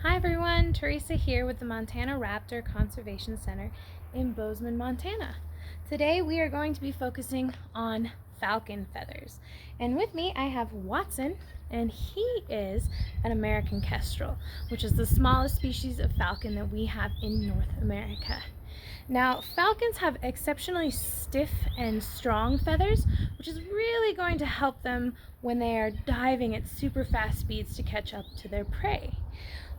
Hi everyone, Teresa here with the Montana Raptor Conservation Center in Bozeman, Montana. Today we are going to be focusing on falcon feathers. And with me I have Watson, and he is an American kestrel, which is the smallest species of falcon that we have in North America. Now, falcons have exceptionally stiff and strong feathers, which is really going to help them when they are diving at super fast speeds to catch up to their prey.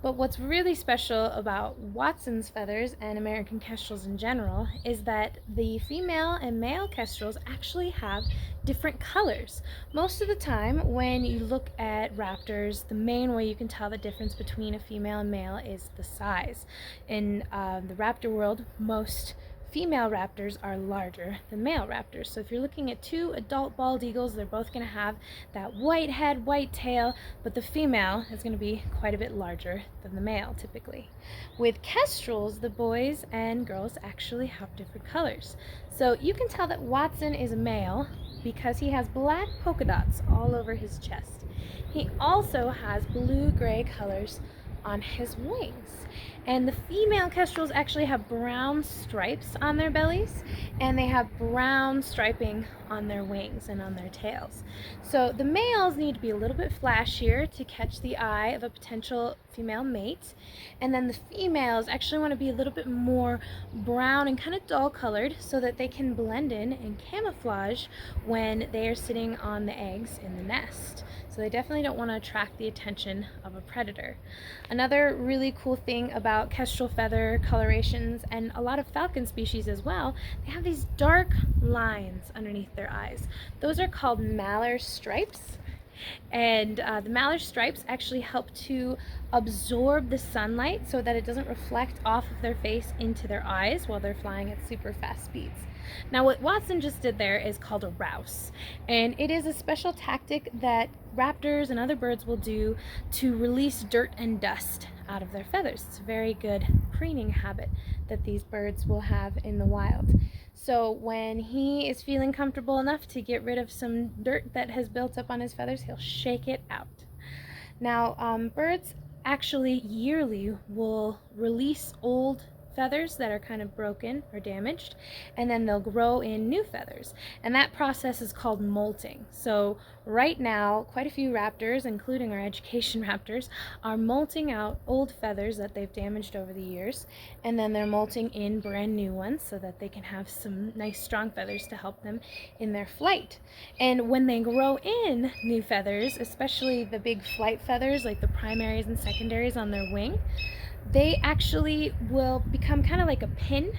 But what's really special about Watson's feathers and American kestrels in general is that the female and male kestrels actually have different colors. Most of the time when you look at raptors, the main way you can tell the difference between a female and male is the size. In the raptor world, most female raptors are larger than male raptors. So if you're looking at two adult bald eagles, they're both going to have that white head, white tail, but the female is going to be quite a bit larger than the male typically. With kestrels, the boys and girls actually have different colors. So you can tell that Watson is a male because he has black polka dots all over his chest. He also has blue-gray colors on his wings. And the female kestrels actually have brown stripes on their bellies, and they have brown striping on their wings and on their tails. So the males need to be a little bit flashier to catch the eye of a potential female mate, and then the females actually want to be a little bit more brown and kind of dull colored so that they can blend in and camouflage when they are sitting on the eggs in the nest. So they definitely don't want to attract the attention of a predator. Another really cool thing about kestrel feather colorations, and a lot of falcon species as well, they have these dark lines underneath their eyes. Those are called malar stripes. And the malar stripes actually help to absorb the sunlight so that it doesn't reflect off of their face into their eyes while they're flying at super fast speeds. Now what Watson just did there is called a rouse, and it is a special tactic that raptors and other birds will do to release dirt and dust out of their feathers. It's a very good preening habit that these birds will have in the wild. So when he is feeling comfortable enough to get rid of some dirt that has built up on his feathers, he'll shake it out. Now, birds actually yearly will release old feathers that are kind of broken or damaged, and then they'll grow in new feathers, and that process is called molting. So right now quite a few raptors, including our education raptors, are molting out old feathers that they've damaged over the years, and then they're molting in brand new ones so that they can have some nice strong feathers to help them in their flight. And when they grow in new feathers, especially the big flight feathers like the primaries and secondaries on their wing, they actually will become kind of like a pin.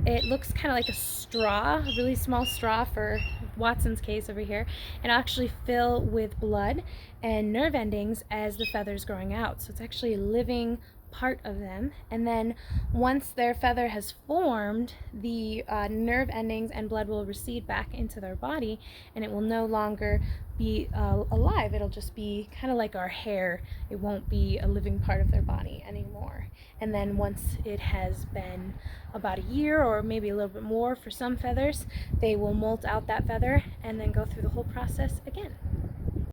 It looks kind of like a straw, a really small straw for Watson's case over here, and actually fill with blood and nerve endings as the feather's growing out. So it's actually a living part of them, and then once their feather has formed, the nerve endings and blood will recede back into their body, and it will no longer be alive. It'll just be kind of like our hair. It won't be a living part of their body anymore. And then once it has been about a year, or maybe a little bit more for some feathers, they will molt out that feather and then go through the whole process again.